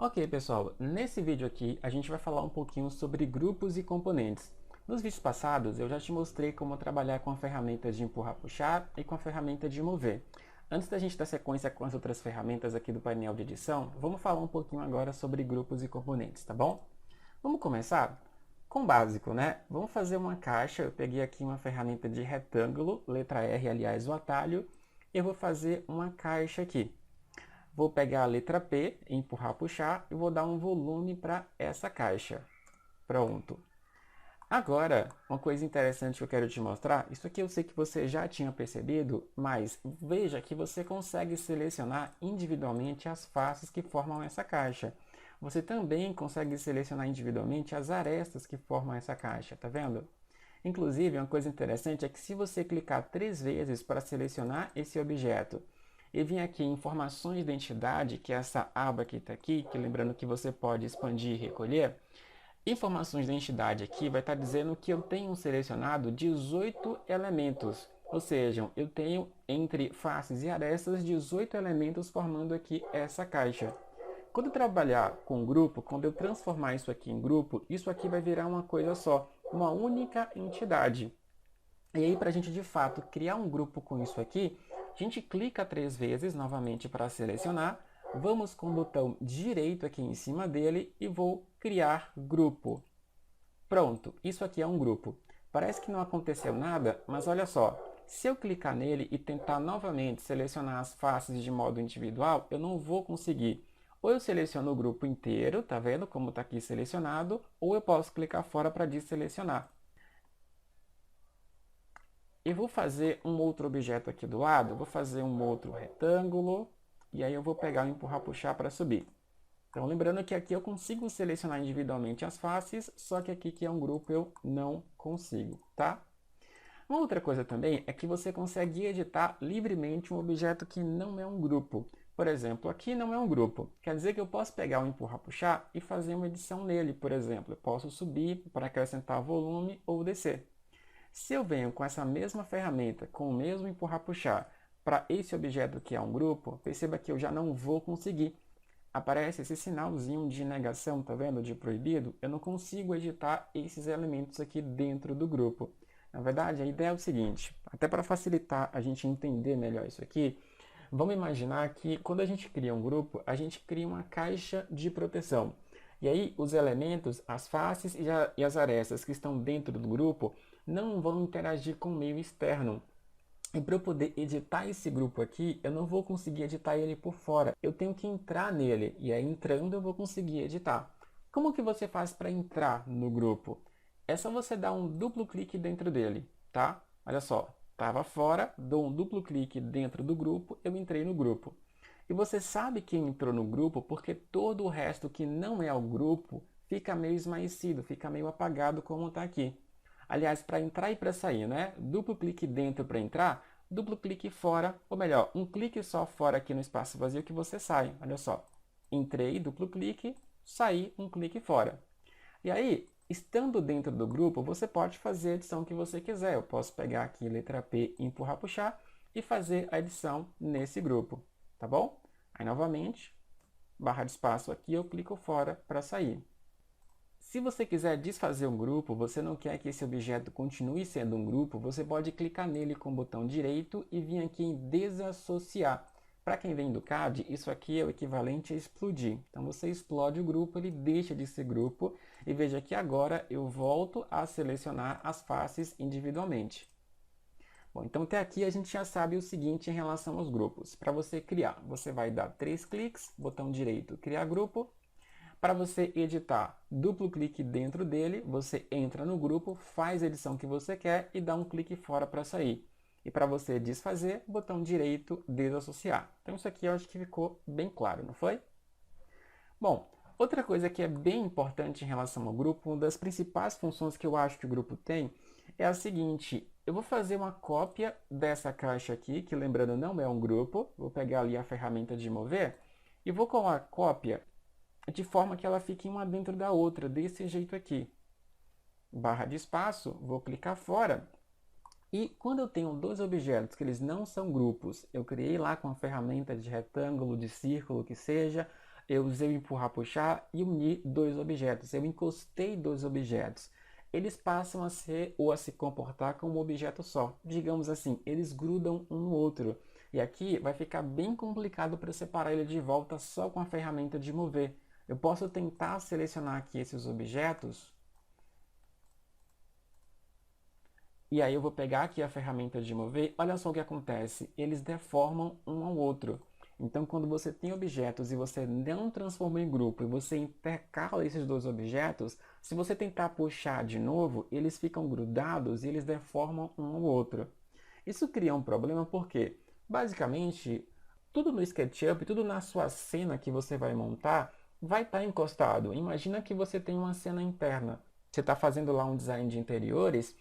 Ok, pessoal, nesse vídeo aqui a gente vai falar um pouquinho sobre grupos e componentes. Nos vídeos passados eu já te mostrei como trabalhar com a ferramenta de empurrar-puxar e com a ferramenta de mover. Antes da gente dar sequência com as outras ferramentas aqui do painel de edição, vamos falar um pouquinho agora sobre grupos e componentes, tá bom? Vamos começar com o básico, né? Vamos fazer uma caixa, eu peguei aqui uma ferramenta de retângulo, letra R, aliás, o atalho, e eu vou fazer uma caixa aqui. Vou pegar a letra P, empurrar, puxar e vou dar um volume para essa caixa. Pronto. Agora, uma coisa interessante que eu quero te mostrar, isso aqui eu sei que você já tinha percebido, mas veja que você consegue selecionar individualmente as faces que formam essa caixa. Você também consegue selecionar individualmente as arestas que formam essa caixa, tá vendo? Inclusive, uma coisa interessante é que se você clicar 3 vezes para selecionar esse objeto e vir aqui em informações de identidade, que é essa aba que está aqui, que lembrando que você pode expandir e recolher, informações de identidade aqui vai estar dizendo que eu tenho selecionado 18 elementos, ou seja, eu tenho entre faces e arestas 18 elementos formando aqui essa caixa. Quando eu trabalhar com grupo, quando eu transformar isso aqui em grupo, isso aqui vai virar uma coisa só, uma única entidade. E aí, para a gente de fato criar um grupo com isso aqui, a gente clica 3 vezes novamente para selecionar, vamos com o botão direito aqui em cima dele e vou criar grupo. Pronto, isso aqui é um grupo. Parece que não aconteceu nada, mas olha só, se eu clicar nele e tentar novamente selecionar as faces de modo individual, eu não vou conseguir. Ou eu seleciono o grupo inteiro, tá vendo como está aqui selecionado, ou eu posso clicar fora para desselecionar. Eu vou fazer um outro objeto aqui do lado, vou fazer um outro retângulo, e aí eu vou pegar o empurrar, puxar para subir. Então, lembrando que aqui eu consigo selecionar individualmente as faces, só que aqui que é um grupo eu não consigo, tá? Uma outra coisa também é que você consegue editar livremente um objeto que não é um grupo. Por exemplo, aqui não é um grupo. Quer dizer que eu posso pegar o empurrar, puxar e fazer uma edição nele, por exemplo. Eu posso subir para acrescentar volume ou descer. Se eu venho com essa mesma ferramenta, com o mesmo empurrar-puxar, para esse objeto que é um grupo, perceba que eu já não vou conseguir. Aparece esse sinalzinho de negação, tá vendo? De proibido. Eu não consigo editar esses elementos aqui dentro do grupo. Na verdade, a ideia é o seguinte, até para facilitar a gente entender melhor isso aqui, vamos imaginar que quando a gente cria um grupo, a gente cria uma caixa de proteção. E aí os elementos, as faces e as arestas que estão dentro do grupo não vão interagir com o meio externo. E para eu poder editar esse grupo aqui, eu não vou conseguir editar ele por fora. Eu tenho que entrar nele, e aí entrando eu vou conseguir editar. Como que você faz para entrar no grupo? É só você dar um duplo clique dentro dele, tá? Olha só, estava fora, dou um duplo clique dentro do grupo, eu entrei no grupo. E você sabe que entrou no grupo porque todo o resto que não é o grupo fica meio esmaecido, fica meio apagado como está aqui. Aliás, para entrar e para sair, né? Duplo clique dentro para entrar, duplo clique fora, ou melhor, um clique só fora aqui no espaço vazio que você sai. Olha só, entrei, duplo clique, saí, um clique fora. E aí, estando dentro do grupo, você pode fazer a edição que você quiser. Eu posso pegar aqui letra P, empurrar, puxar e fazer a edição nesse grupo, tá bom? Aí, novamente, barra de espaço aqui, eu clico fora para sair. Se você quiser desfazer um grupo, você não quer que esse objeto continue sendo um grupo, você pode clicar nele com o botão direito e vir aqui em desassociar. Para quem vem do CAD, isso aqui é o equivalente a explodir. Então você explode o grupo, ele deixa de ser grupo e veja que agora eu volto a selecionar as faces individualmente. Bom, então até aqui a gente já sabe o seguinte em relação aos grupos. Para você criar, você vai dar 3 cliques, botão direito, criar grupo. Para você editar, duplo clique dentro dele, você entra no grupo, faz a edição que você quer e dá um clique fora para sair. E para você desfazer, botão direito, desassociar. Então isso aqui eu acho que ficou bem claro, não foi? Bom, outra coisa que é bem importante em relação ao grupo, uma das principais funções que eu acho que o grupo tem, é a seguinte, eu vou fazer uma cópia dessa caixa aqui, que lembrando não é um grupo, vou pegar ali a ferramenta de mover, e vou com a cópia de forma que ela fique uma dentro da outra, desse jeito aqui. Barra de espaço, vou clicar fora. E quando eu tenho dois objetos que eles não são grupos, eu criei lá com a ferramenta de retângulo, de círculo, que seja, Eu usei o empurrar, puxar e unir dois objetos. Eu encostei dois objetos. Eles passam a ser ou a se comportar como um objeto só. Digamos assim, eles grudam um no outro. E aqui vai ficar bem complicado para separar ele de volta só com a ferramenta de mover. Eu posso tentar selecionar aqui esses objetos. E aí eu vou pegar aqui a ferramenta de mover. Olha só o que acontece. Eles deformam um ao outro. Então, quando você tem objetos e você não transforma em grupo e você intercala esses dois objetos, se você tentar puxar de novo, eles ficam grudados e eles deformam um ao outro. Isso cria um problema porque, basicamente, tudo no SketchUp, tudo na sua cena que você vai montar, vai estar encostado. Imagina que você tem uma cena interna. Você está fazendo lá um design de interiores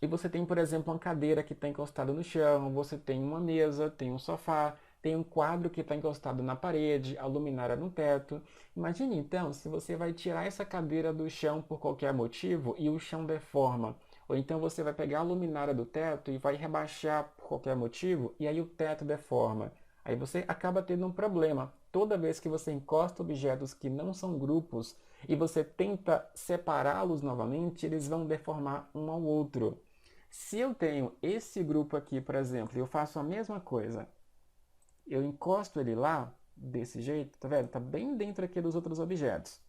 e você tem, por exemplo, uma cadeira que está encostada no chão, você tem uma mesa, tem um sofá, tem um quadro que está encostado na parede, a luminária no teto. Imagine então se você vai tirar essa cadeira do chão por qualquer motivo e o chão deforma. Ou então você vai pegar a luminária do teto e vai rebaixar por qualquer motivo e aí o teto deforma. Aí você acaba tendo um problema. Toda vez que você encosta objetos que não são grupos e você tenta separá-los novamente, eles vão deformar um ao outro. Se eu tenho esse grupo aqui, por exemplo, e eu faço a mesma coisa, eu encosto ele lá, desse jeito, tá vendo? Tá bem dentro aqui dos outros objetos.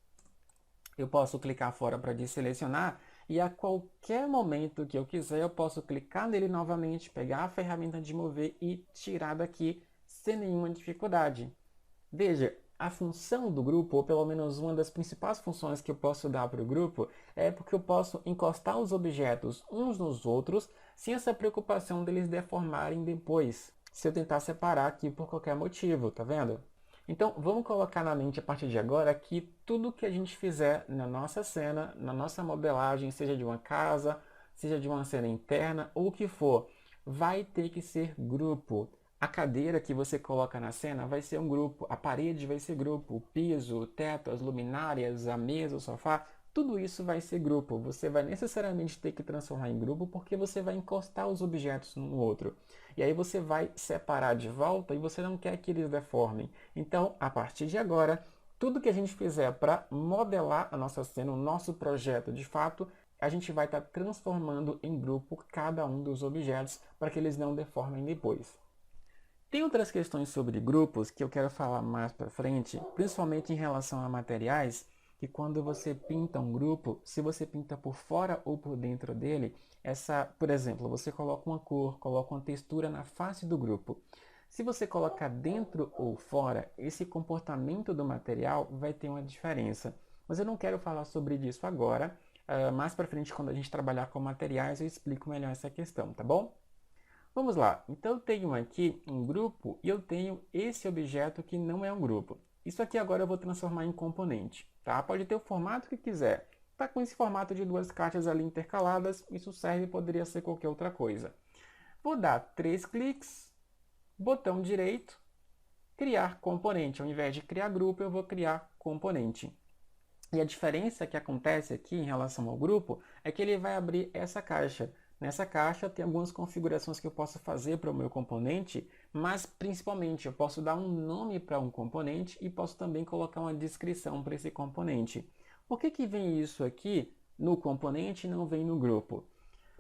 Eu posso clicar fora para desselecionar e a qualquer momento que eu quiser, eu posso clicar nele novamente, pegar a ferramenta de mover e tirar daqui sem nenhuma dificuldade. Veja, a função do grupo, ou pelo menos uma das principais funções que eu posso dar para o grupo, é porque eu posso encostar os objetos uns nos outros sem essa preocupação deles deformarem depois, se eu tentar separar aqui por qualquer motivo, tá vendo? Então, vamos colocar na mente a partir de agora que tudo que a gente fizer na nossa cena, na nossa modelagem, seja de uma casa, seja de uma cena interna ou o que for, vai ter que ser grupo. A cadeira que você coloca na cena vai ser um grupo, a parede vai ser grupo, o piso, o teto, as luminárias, a mesa, o sofá, tudo isso vai ser grupo. Você vai necessariamente ter que transformar em grupo porque você vai encostar os objetos um no outro. E aí você vai separar de volta e você não quer que eles deformem. Então, a partir de agora, tudo que a gente fizer para modelar a nossa cena, o nosso projeto de fato, a gente vai estar transformando em grupo cada um dos objetos para que eles não deformem depois. Tem outras questões sobre grupos que eu quero falar mais para frente, principalmente em relação a materiais, que quando você pinta um grupo, se você pinta por fora ou por dentro dele, por exemplo, você coloca uma cor, coloca uma textura na face do grupo. Se você colocar dentro ou fora, esse comportamento do material vai ter uma diferença. Mas eu não quero falar sobre isso agora. Mais para frente, quando a gente trabalhar com materiais, eu explico melhor essa questão, tá bom? Vamos lá, então eu tenho aqui um grupo e eu tenho esse objeto que não é um grupo. Isso aqui agora eu vou transformar em componente, tá? Pode ter o formato que quiser. Tá com esse formato de duas caixas ali intercaladas, isso serve e poderia ser qualquer outra coisa. Vou dar 3 cliques, botão direito, criar componente. Ao invés de criar grupo, eu vou criar componente. E a diferença que acontece aqui em relação ao grupo é que ele vai abrir essa caixa. Nessa caixa tem algumas configurações que eu posso fazer para o meu componente, mas principalmente eu posso dar um nome para um componente e posso também colocar uma descrição para esse componente. Por que vem isso aqui no componente e não vem no grupo?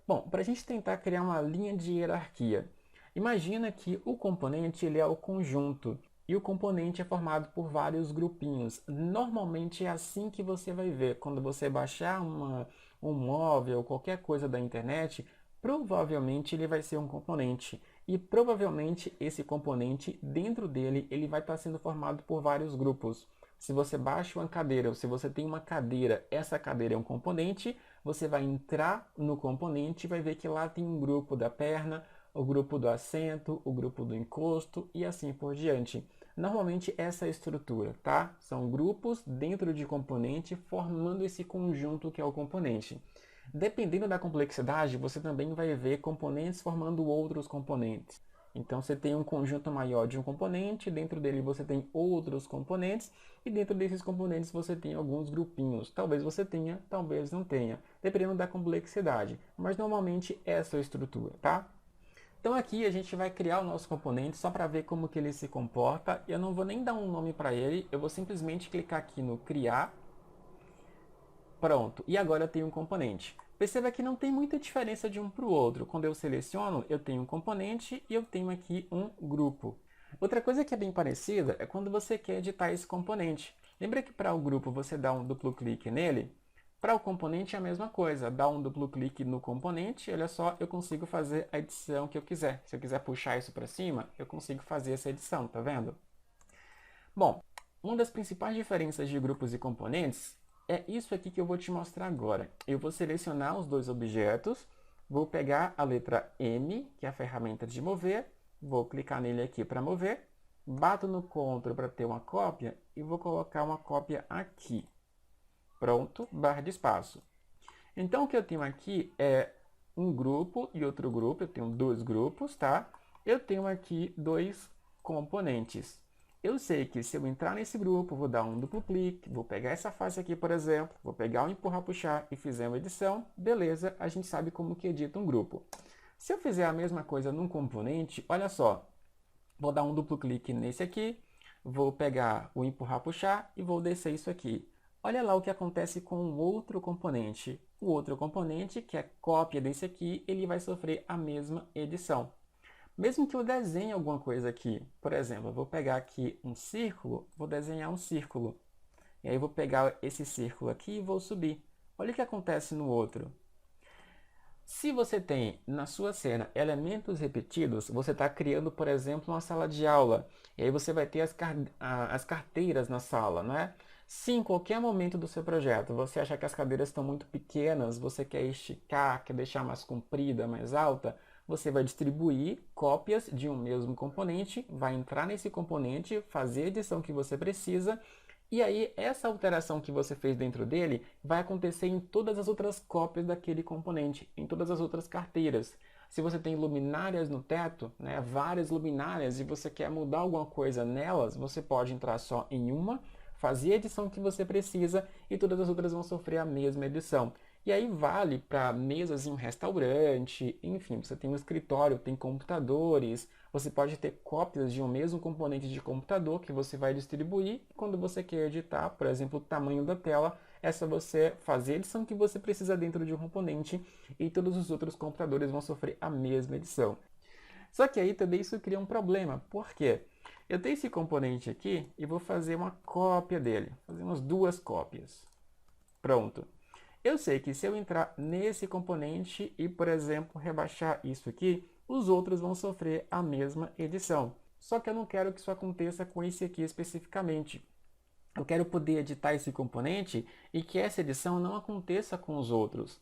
Bom, para a gente tentar criar uma linha de hierarquia, imagina que o componente ele é o conjunto e o componente é formado por vários grupinhos. Normalmente é assim que você vai ver quando você baixar um móvel ou qualquer coisa da internet, provavelmente ele vai ser um componente. E provavelmente esse componente, dentro dele, ele vai estar sendo formado por vários grupos. Se você baixa uma cadeira ou se você tem uma cadeira, essa cadeira é um componente, você vai entrar no componente e vai ver que lá tem um grupo da perna, o grupo do assento, o grupo do encosto e assim por diante. Normalmente essa é a estrutura, tá? São grupos dentro de componente formando esse conjunto que é o componente. Dependendo da complexidade, você também vai ver componentes formando outros componentes. Então você tem um conjunto maior de um componente, dentro dele você tem outros componentes, e dentro desses componentes você tem alguns grupinhos. Talvez você tenha, talvez não tenha, dependendo da complexidade. Mas normalmente essa é a estrutura, tá? Então aqui a gente vai criar o nosso componente só para ver como que ele se comporta. Eu não vou nem dar um nome para ele, eu vou simplesmente clicar aqui no criar. Pronto, e agora eu tenho um componente. Perceba que não tem muita diferença de um para o outro. Quando eu seleciono, eu tenho um componente e eu tenho aqui um grupo. Outra coisa que é bem parecida é quando você quer editar esse componente. Lembra que para o grupo você dá um duplo clique nele? Para o componente é a mesma coisa, dá um duplo clique no componente, olha só, eu consigo fazer a edição que eu quiser. Se eu quiser puxar isso para cima, eu consigo fazer essa edição, tá vendo? Bom, uma das principais diferenças de grupos e componentes é isso aqui que eu vou te mostrar agora. Eu vou selecionar os dois objetos, vou pegar a letra M, que é a ferramenta de mover, vou clicar nele aqui para mover, bato no CTRL para ter uma cópia e vou colocar uma cópia aqui. Pronto, barra de espaço. Então o que eu tenho aqui é um grupo e outro grupo, eu tenho dois grupos, tá? Eu tenho aqui dois componentes. Eu sei que se eu entrar nesse grupo, vou dar um duplo clique, vou pegar essa face aqui, por exemplo, vou pegar o empurrar, puxar e fizer uma edição, beleza, a gente sabe como que edita um grupo. Se eu fizer a mesma coisa num componente, olha só, vou dar um duplo clique nesse aqui, vou pegar o empurrar, puxar e vou descer isso aqui. Olha lá o que acontece com o outro componente. O outro componente, que é cópia desse aqui, ele vai sofrer a mesma edição. Mesmo que eu desenhe alguma coisa aqui, por exemplo, eu vou pegar aqui um círculo, vou desenhar um círculo. E aí eu vou pegar esse círculo aqui e vou subir. Olha o que acontece no outro. Se você tem na sua cena elementos repetidos, você está criando, por exemplo, uma sala de aula. E aí você vai ter as carteiras na sala, não é? Se em qualquer momento do seu projeto você achar que as cadeiras estão muito pequenas, você quer esticar, quer deixar mais comprida, mais alta, você vai distribuir cópias de um mesmo componente, vai entrar nesse componente, fazer a edição que você precisa, e aí essa alteração que você fez dentro dele vai acontecer em todas as outras cópias daquele componente, em todas as outras carteiras. Se você tem luminárias no teto, né, várias luminárias, e você quer mudar alguma coisa nelas, você pode entrar só em uma, fazer a edição que você precisa e todas as outras vão sofrer a mesma edição. E aí vale para mesas em um restaurante, enfim, você tem um escritório, tem computadores, você pode ter cópias de um mesmo componente de computador que você vai distribuir. Quando você quer editar, por exemplo, o tamanho da tela, é só você fazer a edição que você precisa dentro de um componente e todos os outros computadores vão sofrer a mesma edição. Só que aí também isso cria um problema. Por quê? Eu tenho esse componente aqui e vou fazer uma cópia dele. Fazer umas duas cópias. Pronto. Eu sei que se eu entrar nesse componente e, por exemplo, rebaixar isso aqui, os outros vão sofrer a mesma edição. Só que eu não quero que isso aconteça com esse aqui especificamente. Eu quero poder editar esse componente e que essa edição não aconteça com os outros.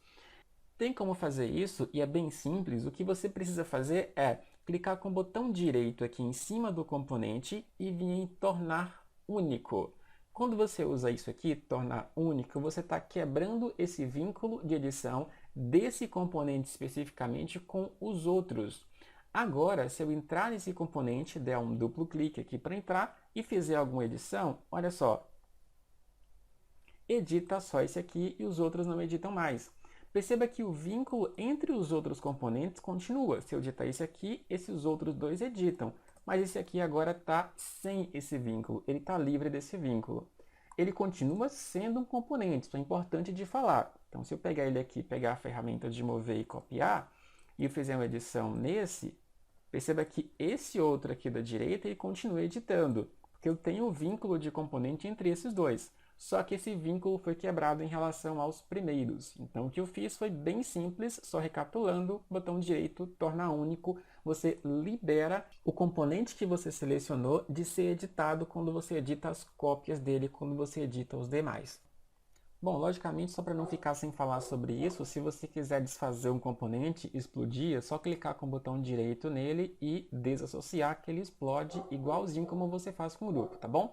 Tem como fazer isso e é bem simples. O que você precisa fazer é clicar com o botão direito aqui em cima do componente e vir em tornar único. Quando você usa isso aqui, tornar único, você está quebrando esse vínculo de edição desse componente especificamente com os outros. Agora, se eu entrar nesse componente, der um duplo clique aqui para entrar e fizer alguma edição, olha só, edita só esse aqui e os outros não editam mais. Perceba que o vínculo entre os outros componentes continua. Se eu editar esse aqui, esses outros dois editam. Mas esse aqui agora está sem esse vínculo, ele está livre desse vínculo. Ele continua sendo um componente, isso é importante de falar. Então, se eu pegar ele aqui, pegar a ferramenta de mover e copiar, e eu fizer uma edição nesse, perceba que esse outro aqui da direita, ele continua editando, porque eu tenho o vínculo de componente entre esses dois. Só que esse vínculo foi quebrado em relação aos primeiros. Então, o que eu fiz foi bem simples, só recapitulando, botão direito, tornar único, você libera o componente que você selecionou de ser editado quando você edita as cópias dele, quando você edita os demais. Bom, logicamente, só para não ficar sem falar sobre isso, se você quiser desfazer um componente, explodir, é só clicar com o botão direito nele e desassociar que ele explode igualzinho como você faz com o grupo, tá bom?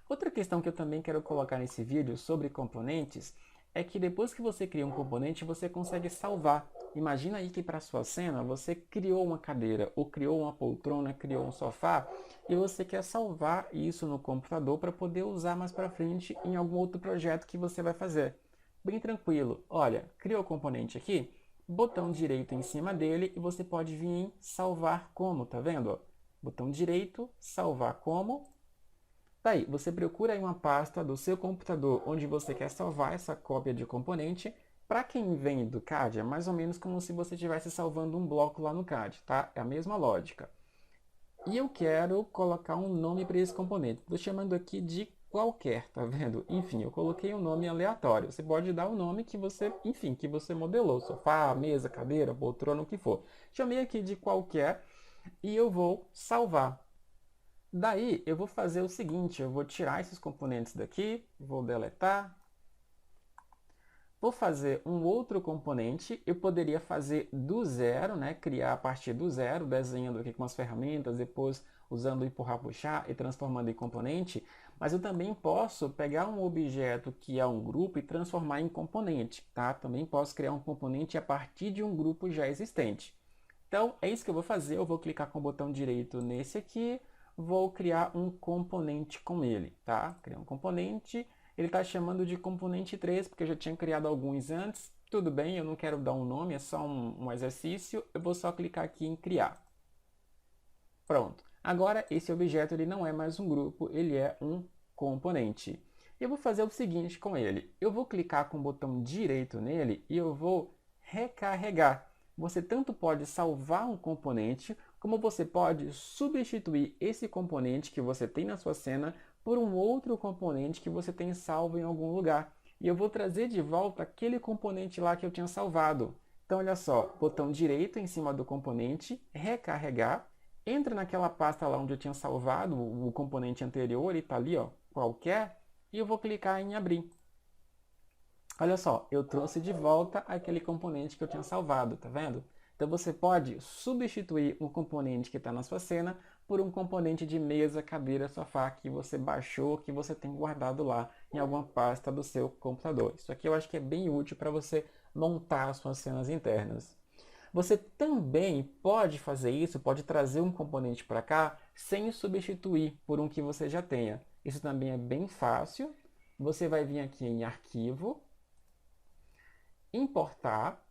Outra questão que eu também quero colocar nesse vídeo sobre componentes é que depois que você cria um componente, você consegue salvar. Imagina aí que para sua cena você criou uma cadeira, ou criou uma poltrona, criou um sofá, e você quer salvar isso no computador para poder usar mais para frente em algum outro projeto que você vai fazer. Bem tranquilo. Olha, criou o componente aqui, botão direito em cima dele e você pode vir em salvar como, tá vendo? Ó? Botão direito, salvar como. Daí, você procura aí uma pasta do seu computador onde você quer salvar essa cópia de componente. Para quem vem do CAD, é mais ou menos como se você estivesse salvando um bloco lá no CAD, tá? É a mesma lógica. E eu quero colocar um nome para esse componente. Estou chamando aqui de qualquer, tá vendo? Enfim, eu coloquei um nome aleatório. Você pode dar o nome que você, enfim, que você modelou. Sofá, mesa, cadeira, poltrona, o que for. Chamei aqui de qualquer e eu vou salvar. Daí eu vou fazer o seguinte, eu vou tirar esses componentes daqui, vou deletar. Vou fazer um outro componente, eu poderia fazer do zero, né? Criar a partir do zero, desenhando aqui com as ferramentas, depois usando o empurrar, puxar e transformando em componente, mas eu também posso pegar um objeto que é um grupo e transformar em componente, tá? Também posso criar um componente a partir de um grupo já existente. Então, é isso que eu vou fazer, eu vou clicar com o botão direito nesse aqui, vou criar um componente com ele, tá? Criar um componente. Ele está chamando de componente 3, porque eu já tinha criado alguns antes. Tudo bem, eu não quero dar um nome, é só um exercício. Eu vou só clicar aqui em criar. Pronto. Agora, esse objeto ele não é mais um grupo, ele é um componente. Eu vou fazer o seguinte com ele. Eu vou clicar com o botão direito nele e eu vou recarregar. Você tanto pode salvar um componente, como você pode substituir esse componente que você tem na sua cena por um outro componente que você tem salvo em algum lugar. E eu vou trazer de volta aquele componente lá que eu tinha salvado. Então, olha só, botão direito em cima do componente, recarregar, entra naquela pasta lá onde eu tinha salvado o componente anterior, ele está ali, ó, qualquer, e eu vou clicar em abrir. Olha só, eu trouxe de volta aquele componente que eu tinha salvado, tá vendo? Então você pode substituir um componente que está na sua cena por um componente de mesa, cadeira, sofá que você baixou, que você tem guardado lá em alguma pasta do seu computador. Isso aqui eu acho que é bem útil para você montar suas cenas internas. Você também pode fazer isso, pode trazer um componente para cá sem substituir por um que você já tenha. Isso também é bem fácil. Você vai vir aqui em Arquivo, Importar,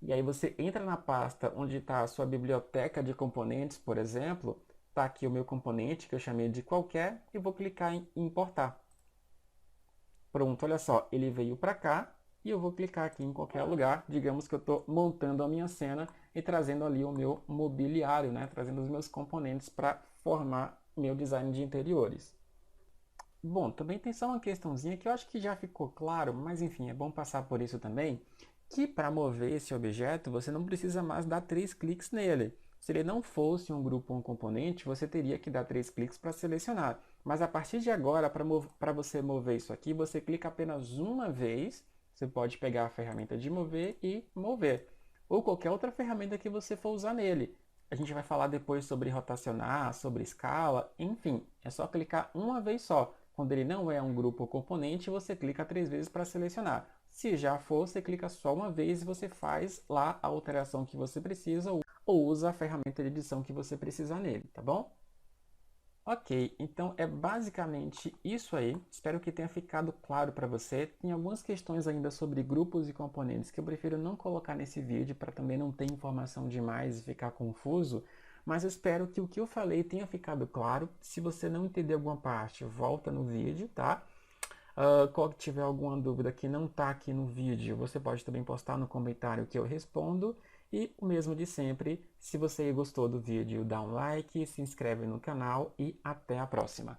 e aí você entra na pasta onde está a sua biblioteca de componentes, por exemplo, está aqui o meu componente que eu chamei de qualquer e vou clicar em importar. Pronto, olha só, ele veio para cá e eu vou clicar aqui em qualquer lugar. Digamos que eu estou montando a minha cena e trazendo ali o meu mobiliário, né? Trazendo os meus componentes para formar meu design de interiores. Bom, também tem só uma questãozinha que eu acho que já ficou claro, mas enfim, é bom passar por isso também, que para mover esse objeto você não precisa mais dar 3 cliques nele. Se ele não fosse um grupo ou um componente, você teria que dar 3 cliques para selecionar. Mas a partir de agora, para você mover isso aqui, você clica apenas uma vez, você pode pegar a ferramenta de mover e mover. Ou qualquer outra ferramenta que você for usar nele. A gente vai falar depois sobre rotacionar, sobre escala, enfim, é só clicar uma vez só. Quando ele não é um grupo ou componente, você clica 3 vezes para selecionar. Se já for, você clica só uma vez e você faz lá a alteração que você precisa ou usa a ferramenta de edição que você precisar nele, tá bom? Ok, então é basicamente isso aí. Espero que tenha ficado claro para você. Tem algumas questões ainda sobre grupos e componentes que eu prefiro não colocar nesse vídeo para também não ter informação demais e ficar confuso. Mas eu espero que o que eu falei tenha ficado claro. Se você não entender alguma parte, volta no vídeo, tá? Qual que tiver alguma dúvida que não está aqui no vídeo, você pode também postar no comentário que eu respondo. E o mesmo de sempre, se você gostou do vídeo, dá um like, se inscreve no canal e até a próxima.